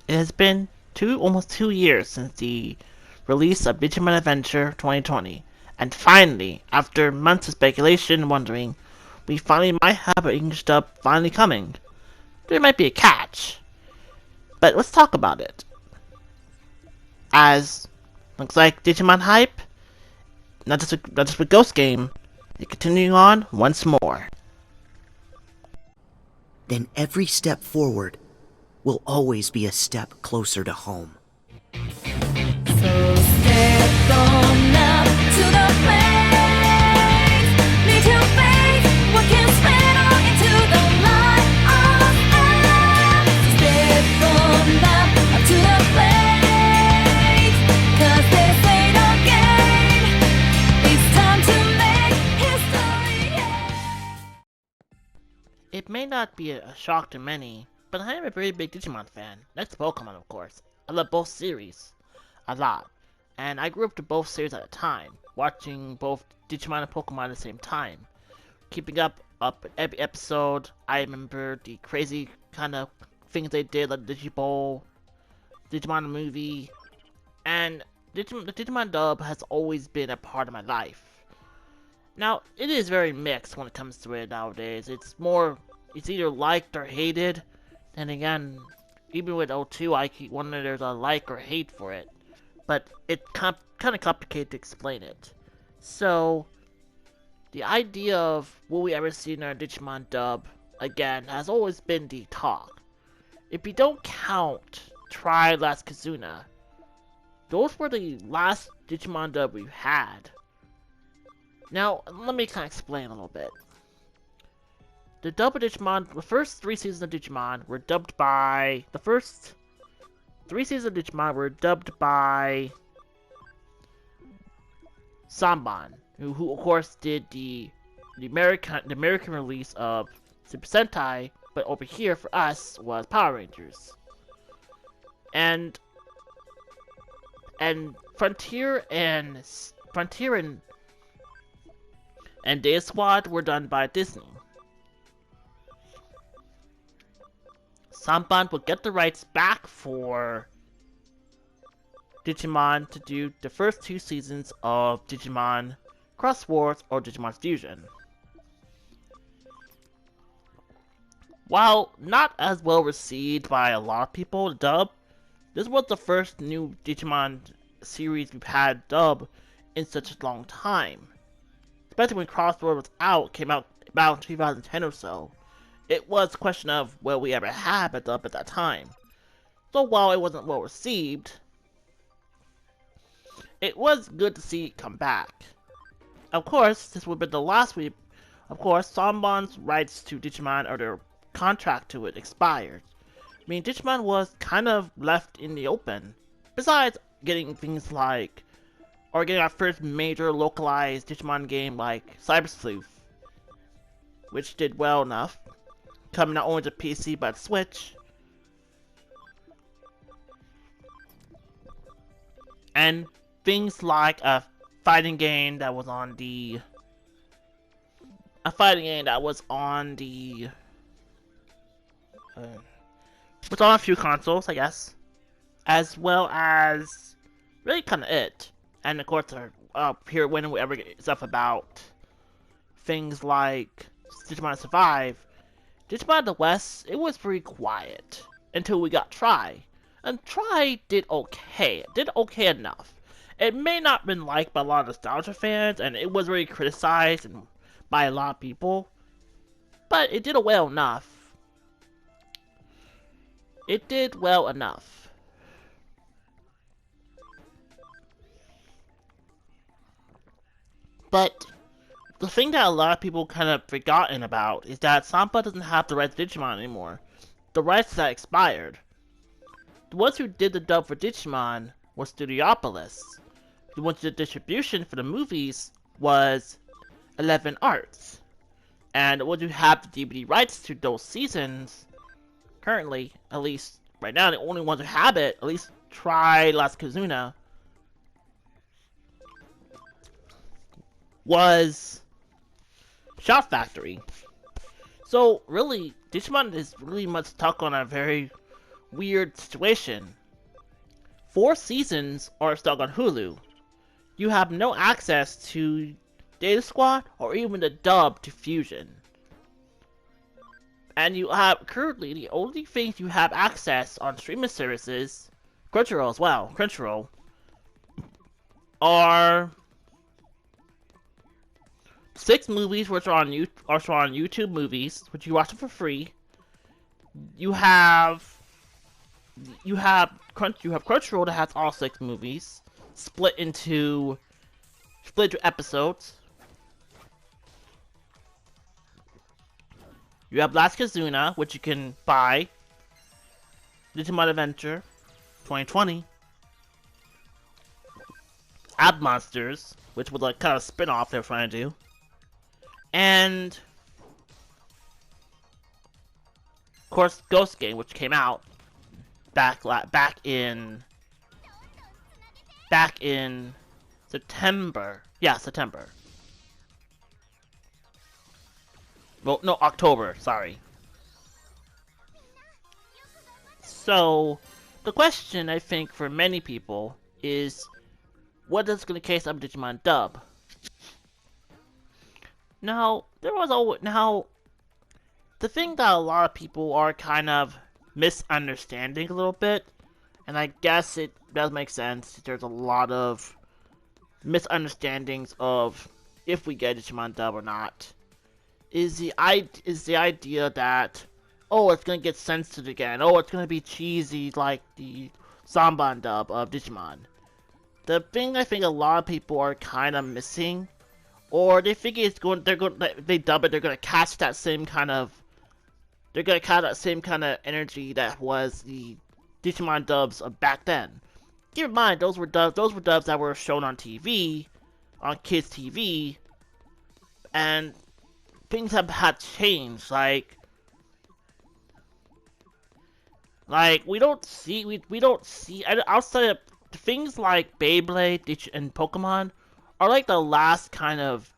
It has been almost 2 years since the release of Digimon Adventure 2020, and finally, after months of speculation and wondering, we finally might have an English dub finally coming. There might be a catch, but let's talk about it. As looks like Digimon hype, not just with Ghost Game, is continuing on once more. Then every step forward will always be a step closer to home. So step on up to the place. Need to face what can spin on into the light of us. Step on up to the place. 'Cause this ain't a game. It's time to make history. Yeah. It may not be a shock to many, but I am a very big Digimon fan. Next to Pokemon, of course. I love both series a lot, and I grew up to both series at a time, watching both Digimon and Pokemon at the same time. Keeping up with every episode, I remember the crazy kind of things they did, like Digibowl, Digimon movie, and the Digimon dub has always been a part of my life. Now, it is very mixed when it comes to it nowadays. It's either liked or hated. Then again, even with O2, I keep wondering if there's a like or hate for it. But it's kind of complicated to explain it. So, the idea of will we ever see another Digimon dub again has always been the talk. If you don't count Try Last Kazuna, those were the last Digimon dub we had. Now, let me kind of explain a little bit. The first 3 seasons of Digimon were dubbed by... The first 3 seasons of Digimon were dubbed by Samban, who of course did the American release of Super Sentai, but over here for us was Power Rangers. And Frontier and Day Squad were done by Disney. Samban would get the rights back for Digimon to do the first 2 seasons of Digimon Cross Worlds or Digimon Fusion. While not as well received by a lot of people, the dub, this was the first new Digimon series we've had dub in such a long time. Especially when Cross Worlds came out about 2010 or so. It was a question of will we ever have a dub at that time. So while it wasn't well received, it was good to see it come back. Of course, this would have been the last week. Of course, Samban's rights to Digimon or their contract to it expired. I mean, Digimon was kind of left in the open. Besides getting things like, or getting our first major localized Digimon game like Cyber Sleuth, which did well enough, coming not only to PC but Switch. And things like a fighting game that was on the was on a few consoles, I guess, as well as really kind of it. And of course, here when we ever get stuff about things like Digimon Survive, Digimon the West, it was very quiet until we got Try. And Try did okay. It did okay enough. It may not have been liked by a lot of nostalgia fans, and it was very criticized by a lot of people. But it did well enough. It did well enough. But the thing that a lot of people kind of forgotten about is that Sampa doesn't have the rights to Digimon anymore. The rights that expired. The ones who did the dub for Digimon were Studiopolis. The ones who did distribution for the movies was 11 Arts. And the ones who have the DVD rights to those seasons, currently, at least right now, the only ones who have it, at least Try Last Kazuna, was Shout Factory. So really, Digimon is really much stuck on a very weird situation. 4 seasons are stuck on Hulu. You have no access to Data Squad or even the dub to Fusion. And you have currently the only things you have access on streaming services, Crunchyroll as well, Crunchyroll, are 6 movies which are on YouTube Movies, which you watch it for free. You have Crunchyroll that has all 6 movies split into episodes. You have Last Kazuna, which you can buy. Digimon Adventure 2020. Ab Monsters, which was like kind of spin-off they were trying to do. And of course Ghost Game, which came out back in September. Yeah, September. Well, no, October, sorry. So, the question, I think, for many people is, what is going to case of Digimon dub? Now, the thing that a lot of people are kind of misunderstanding a little bit, and I guess it does make sense, there's a lot of misunderstandings of if we get Digimon dub or not, is the idea that, oh, it's gonna get censored again, oh, it's gonna be cheesy like the Zanban dub of Digimon. The thing I think a lot of people are kind of missing, or they think they dub it, they're gonna catch that same kind of energy that was the Digimon dubs of back then. Keep in mind, those were dubs that were shown on TV, on kids' TV, and things had changed. Like we don't see outside of things like Beyblade and Pokemon are like the last kind of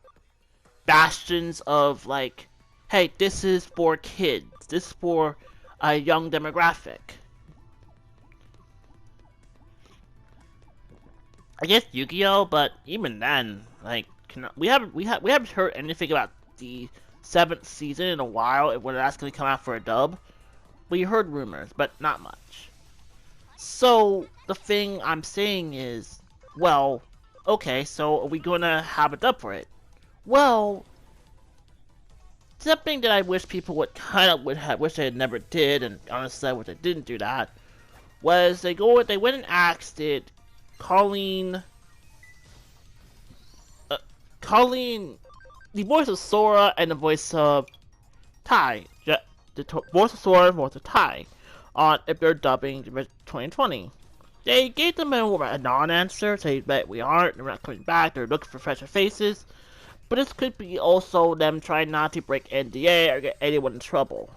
bastions of like, hey, this is for kids, this is for a young demographic. I guess Yu-Gi-Oh, but even then, like, we haven't heard anything about the 7th season in a while when that's going to come out for a dub. We heard rumors, but not much. So the thing I'm saying is, well, okay, so are we going to have a dub for it? Well, something that I wish people would wish they had never did, and honestly I wish they didn't do that, was they went and asked it, Colleen, the voice of Sora and the voice of Tai, the voice of Sora and the voice of Tai, on if they're dubbing 2020. They gave them a non-answer, saying that we aren't, they're not coming back, they're looking for fresher faces, but this could be also them trying not to break NDA or get anyone in trouble.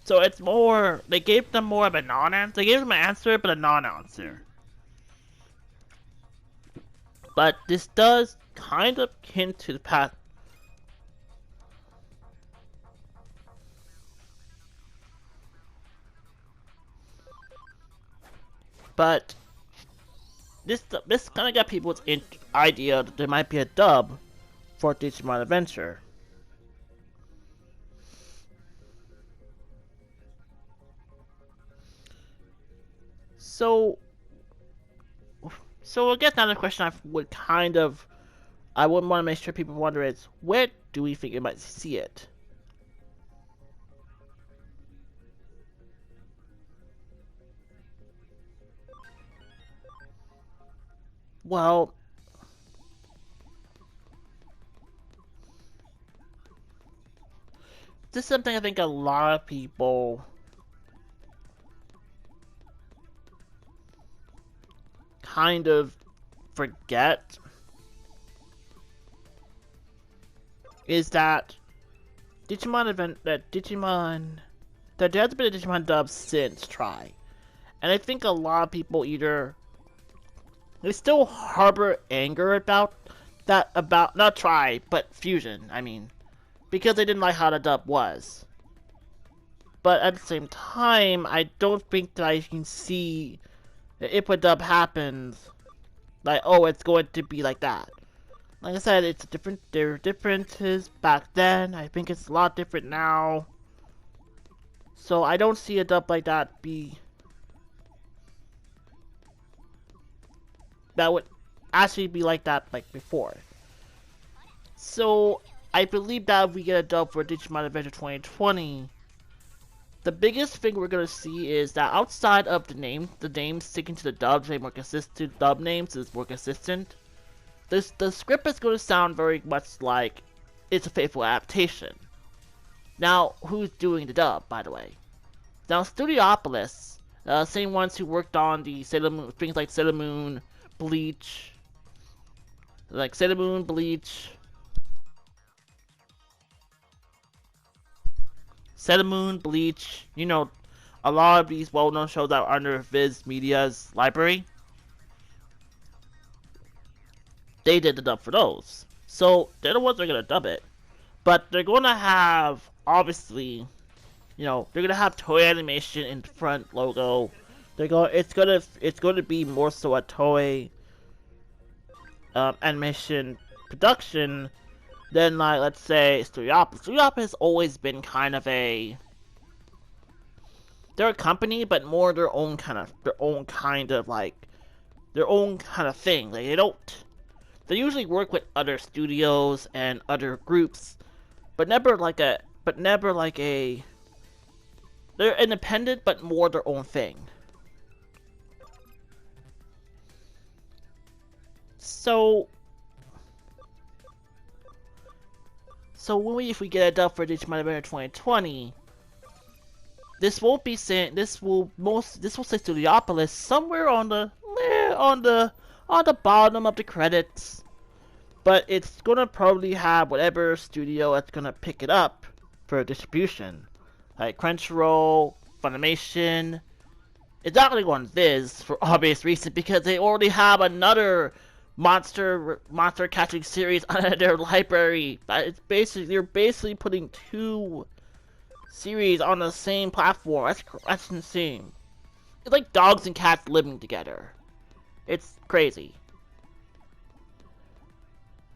So it's more, they gave them more of a non-answer, they gave them an answer, but a non-answer. But this does kind of hint to the path. But this kind of got people's idea that there might be a dub for Digimon Adventure. So I guess another question I wouldn't want to make sure people wonder is, where do we think we might see it? Well, this is something I think a lot of people kind of forget, is that there has been a Digimon dub since Try, and I think a lot of people they still harbor anger about not Try, but Fusion, I mean, because they didn't like how the dub was. but at the same time, I don't think that I can see if a dub happens, like, oh, it's going to be like that. Like I said, it's different. There were differences back then. I think it's a lot different now. So I don't see a dub like that would actually be like that like before. So I believe that if we get a dub for Digimon Adventure 2020, the biggest thing we're gonna see is that outside of the names sticking to the dubs, more consistent dub names is more consistent. The script is gonna sound very much like it's a faithful adaptation. Now, who's doing the dub, by the way? Now, Studiopolis, same ones who worked on the Sailor Moon, things like Sailor Moon, Bleach, you know, a lot of these well-known shows that are under Viz Media's library, they did the dub for those. So, they're the ones that are gonna dub it. But they're gonna have, obviously, you know, they're gonna have Toei Animation in the front logo. It's gonna be more so a Toei animation production than, like, let's say Studiopolis. Studiopolis has always been kind of they're a company, but more their own kind of thing. Like, they usually work with other studios and other groups, but never like a they're independent, but more their own thing. So if we get a dub for Digimon Adventure 2020, this will say Studiopolis somewhere on the bottom of the credits, but it's gonna probably have whatever studio that's gonna pick it up for distribution, like Crunchyroll, Funimation. It's not gonna go on Viz for obvious reasons because they already have another monster catching series on their library. They're basically putting two series on the same platform. That's insane. It's like dogs and cats living together. It's crazy.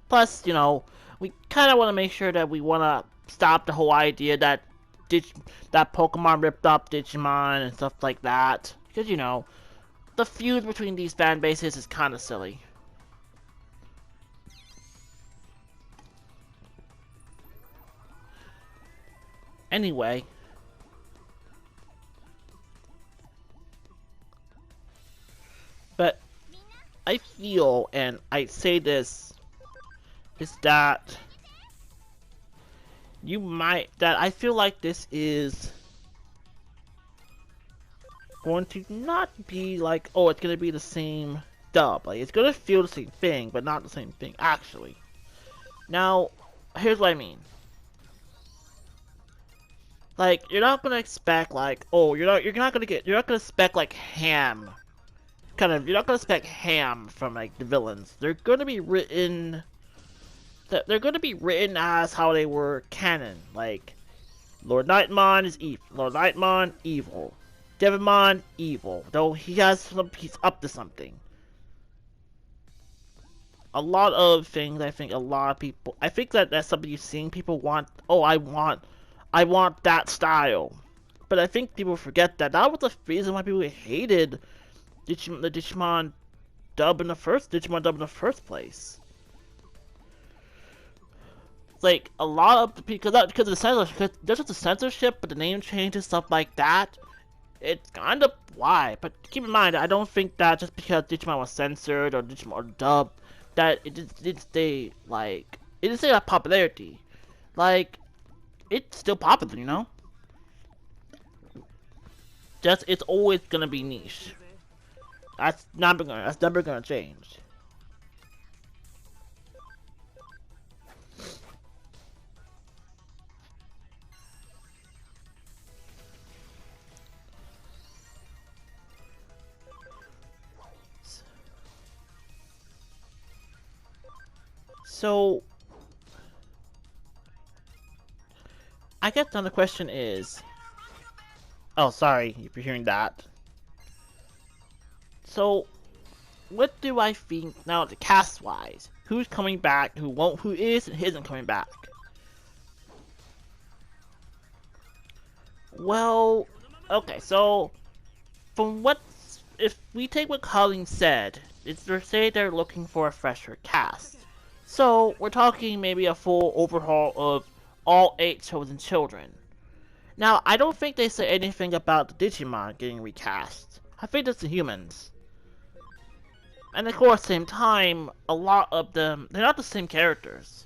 Plus, you know, we kind of want to make sure that we want to stop the whole idea that Pokemon ripped up Digimon and stuff like that. Because, you know, the feud between these fan bases is kind of silly. Anyway, but I feel, and I say this, is that I feel like this is going to not be like, oh, it's gonna be the same dub. Like, it's gonna feel the same thing, but not the same thing, actually. Now, here's what I mean. Like, you're not gonna expect, like, oh, you're not gonna expect, like, Ham. You're not gonna expect Ham from, like, the villains. They're gonna be written as how they were canon. Like, Lord Nightmon is evil. Lord Nightmon, evil. Devimon, evil. Though he's up to something. A lot of things, I think that's something you've seen people want. Oh, I want that style. But I think people forget that was the reason why people hated the Digimon dub in the first place. Like, a lot of because of the censorship, there's just the censorship, but the name changes, stuff like that. It's kind of why. But keep in mind, I don't think that just because Digimon was censored or Digimon dubbed, that it didn't stay that popularity. Like, it's still popular, you know? It's always gonna be niche. That's never gonna change. So, I guess another question is, Oh, sorry if you're hearing that. So, what do I think now, the cast-wise? Who's coming back? Who won't? Who is and isn't coming back? Well, okay. So, from what, if we take what Colleen said, it's they say they're looking for a fresher cast. So we're talking maybe a full overhaul of all 8 chosen children. Now, I don't think they say anything about the Digimon getting recast. I think it's the humans. And of course, same time, a lot of them, they're not the same characters.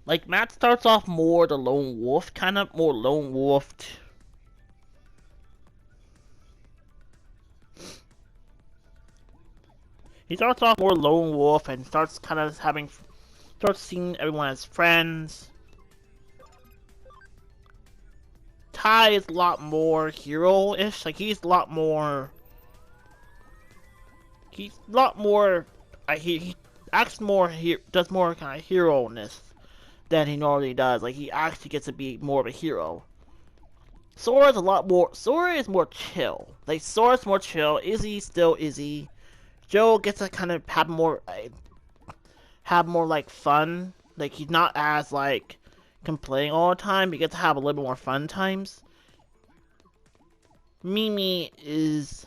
Like, Matt starts off more the lone wolf, kind of more lone wolfed. He starts off more lone wolf and starts kind of starts seeing everyone as friends. Tai is a lot more hero-ish, like he's a lot more, he acts more, does more kind of hero-ness than he normally does. Like, he actually gets to be more of a hero. Sora is more chill. Like, Sora's more chill. Izzy's still Izzy. Joe gets to kind of have more like fun. Like, he's not as like complaining all the time. He gets to have a little bit more fun times. Mimi is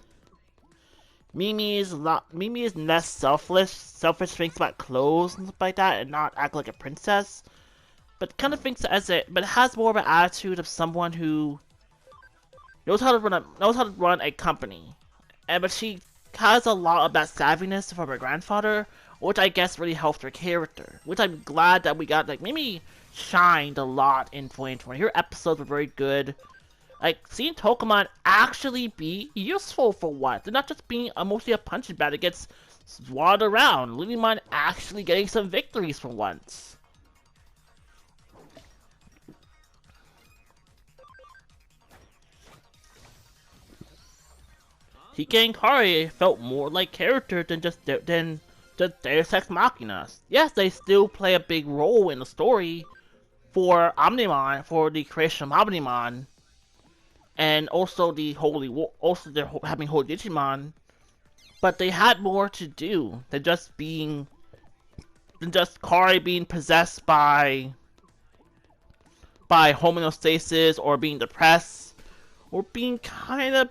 less selfish. Selfish, thinks about clothes and stuff like that, and not act like a princess. But kind of thinks but has more of an attitude of someone who knows how to run a company. But she has a lot of that savviness from her grandfather, which I guess really helped her character. Which I'm glad that we got. Like, Mimi shined a lot in 2020. Her episodes were very good. Like, seeing Tokamon actually be useful for once. They're not just being mostly a punching bag that gets swatted around. Digimon actually getting some victories for once. Hike and Kari felt more like character than just Deus Ex Machina. Yes, they still play a big role in the story for Omnimon, for the creation of Omnimon, and also they're having Holy Digimon. But they had more to do than just Kari being possessed by homeostasis, or being depressed, or being kind of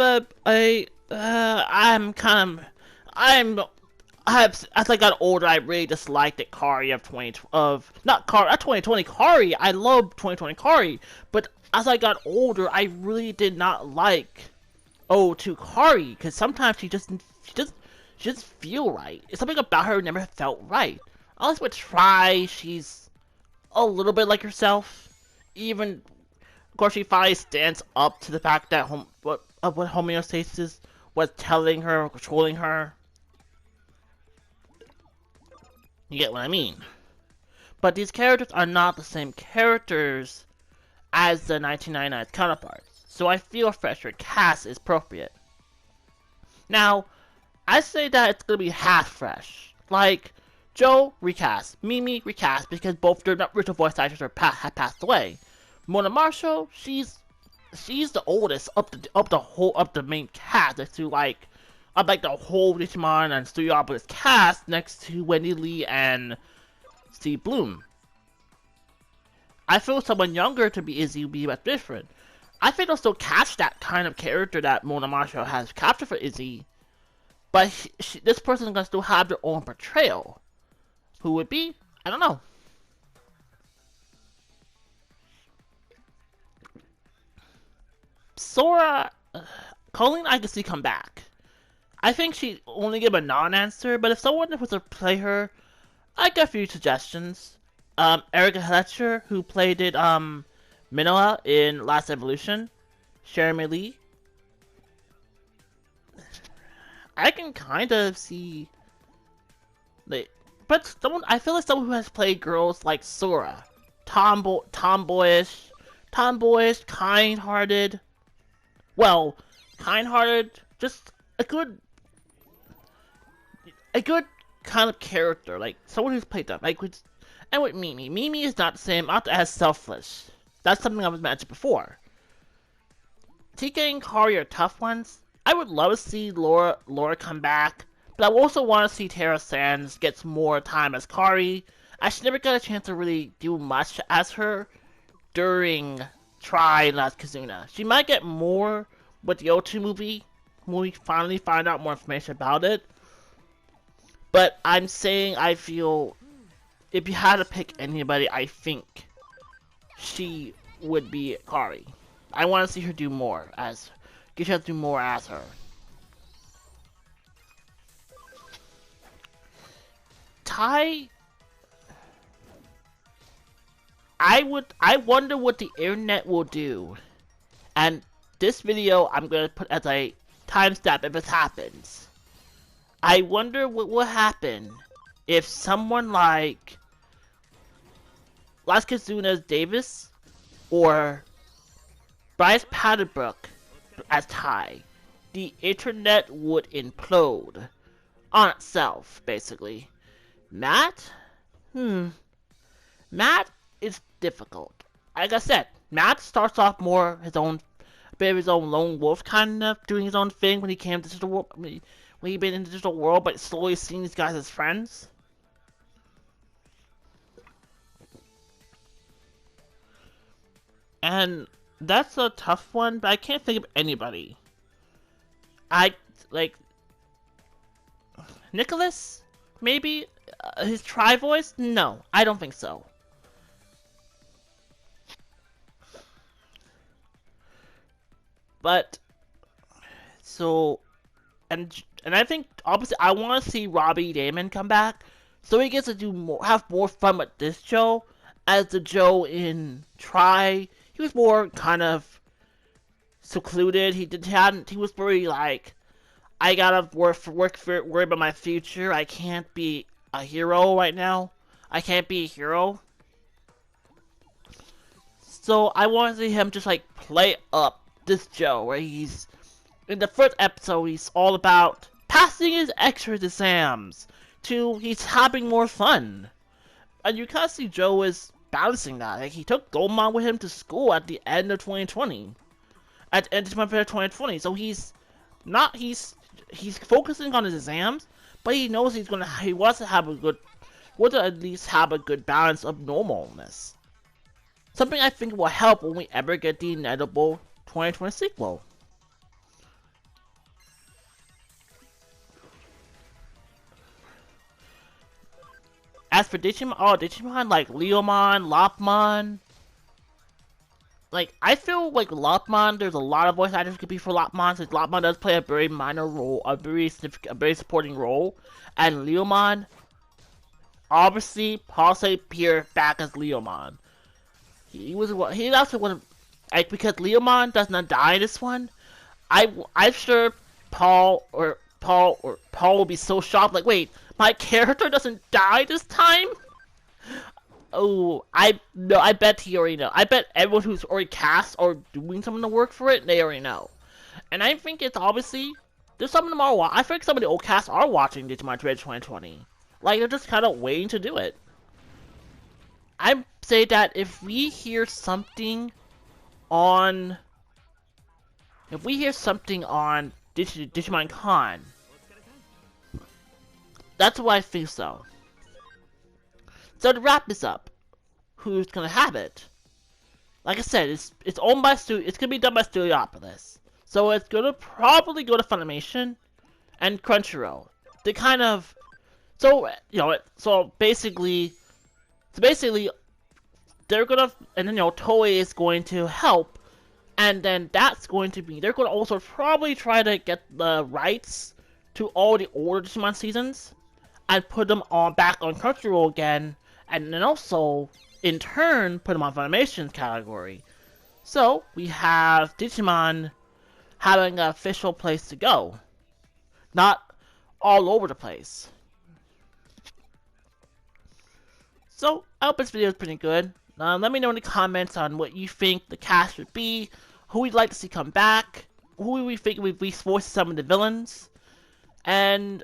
as I got older, I really disliked the Kari of 2020 Kari. I love 2020 Kari, but as I got older, I really did not like O2 Kari, because sometimes she just feel right. Something about her never felt right. Unless with Try, she's a little bit like herself. Even, of course, she finally stands up to the fact that what homeostasis was telling her, or controlling her. You get what I mean? But these characters are not the same characters as the 1999 counterparts, so I feel a fresher cast is appropriate. Now, I say that it's gonna be half fresh. Like, Joe recast, Mimi recast, because both their original voice actors have passed away. Mona Marshall, she's the oldest up the main cast, next to like the whole Digimon and Studio Opera's cast, next to Wendy Lee and Steve Bloom. I feel someone younger to be Izzy would be much different. I think they'll still catch that kind of character that Mona Marshall has captured for Izzy, but this person is gonna still have their own portrayal. Who would be? I don't know. Sora, Colleen, I can see come back. I think she only gave a non-answer, but if someone was to play her, I got a few suggestions. Erica Fletcher, who played Minoa in Last Evolution. Jeremy Lee. I can kind of see, but I feel like someone who has played girls like Sora, tomboyish, kind-hearted. Well, kind-hearted, just a good kind of character, like someone who's played them. And with Mimi is not the same, not as selfless. That's something I was mentioned before. TK and Kari are tough ones. I would love to see Laura come back, but I also want to see Tara Sands get more time as Kari. I she never got a chance to really do much as her during Try and Last Kazuna. She might get more with the O2 movie when we finally find out more information about it. But I'm saying I feel if you had to pick anybody, I think she would be Kari. I want to see her do more as get her to do more as her. Tai, I wonder what the internet will do. And this video I'm gonna put as a timestamp if it happens. I wonder what will happen if someone like Las Kazuna's Davis or Bryce Paddybrook as Tai. The internet would implode on itself, basically. Matt? Matt is difficult. Like I said, Matt starts off more his own, a bit of his own lone wolf kind of doing his own thing when he came to digital world, when he been in the digital world, but slowly seeing these guys as friends. And that's a tough one, but I can't think of anybody. I like Nicholas, maybe his Tri voice. No, I don't think so. But so, and I think obviously I want to see Robbie Damon come back, so he gets to do more, have more fun with this Joe, as the Joe in Try. He was more kind of secluded. He was very like, I gotta worry about my future. I can't be a hero right now. I can't be a hero. So I want to see him just like play up this Joe, where he's in the first episode. He's all about passing his extra exams to he's having more fun, and you kind of see Joe is balancing that. Like he took Goemon with him to school at the end of 2020, at the end of 2020. So he's not he's focusing on his exams, but he knows he wants to have a good, wants to at least have a good balance of normalness. Something I think will help when we ever get the inevitable 2020 sequel. As for Digimon like Leomon, Lopmon, like I feel like Lopmon, there's a lot of voice actors could be for Lopmon, since Lopmon does play a very minor role, a very supporting role, and Leomon, obviously, possibly appear back as Leomon. He also one of, like, because Leomon does not die in this one. I'm sure Paul will be so shocked, like, wait, my character doesn't die this time? Oh, I bet he already know. I bet everyone who's already cast or doing some of the work for it, they already know. And I think it's obviously, there's some of them are, I think some of the old cast are watching Digimon Adventure 2020. Like, they're just kind of waiting to do it. I say that if we hear something on Digimon Con, that's why I think so. So to wrap this up, who's gonna have it? Like I said, it's owned by it's gonna be done by Studiopolis, so it's gonna probably go to Funimation and Crunchyroll. They kind of, so basically, they're gonna, and then Toei is going to help, and then they're gonna also probably try to get the rights to all the older Digimon seasons and put them back on Crunchyroll again, and then also in turn put them on Funimation's category. So we have Digimon having an official place to go, not all over the place. So I hope this video is pretty good. Let me know in the comments on what you think the cast should be, who we'd like to see come back, who we think we've voiced some of the villains, and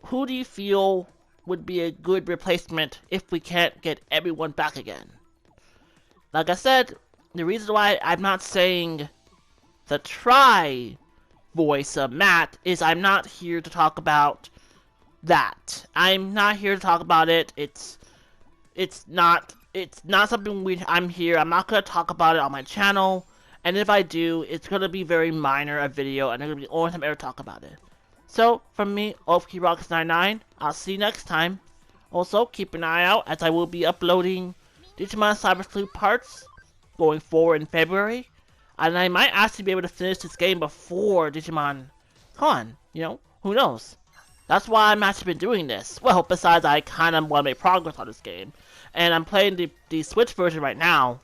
who do you feel would be a good replacement if we can't get everyone back again. Like I said, the reason why I'm not saying the try voice of Matt is I'm not here to talk about that. I'm not here to talk about it. It's not something I'm here. I'm not gonna talk about it on my channel. And if I do, it's gonna be very minor a video, and it's gonna be the only time I ever talk about it. So, from me, OFKRockets99, I'll see you next time. Also, keep an eye out as I will be uploading Digimon Cyber Sleuth parts going forward in February. And I might actually be able to finish this game before Digimon Con. You know, who knows? That's why I'm actually been doing this. Well, besides I kind of want to make progress on this game. And I'm playing the Switch version right now.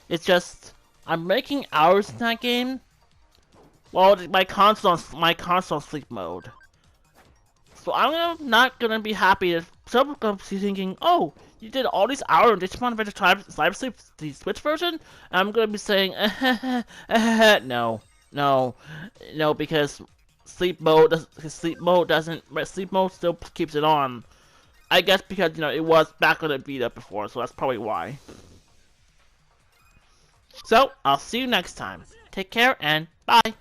It's just, I'm making hours in that game. Well, my console sleep mode. So I'm not gonna be happy if someone's gonna be thinking, oh, you did all these hours in Digimon Adventure Cyber Sleep, the Switch version? And I'm gonna be saying, no, because sleep mode still keeps it on. I guess because, you know, it was back on the beta before, so that's probably why. So, I'll see you next time. Take care and bye!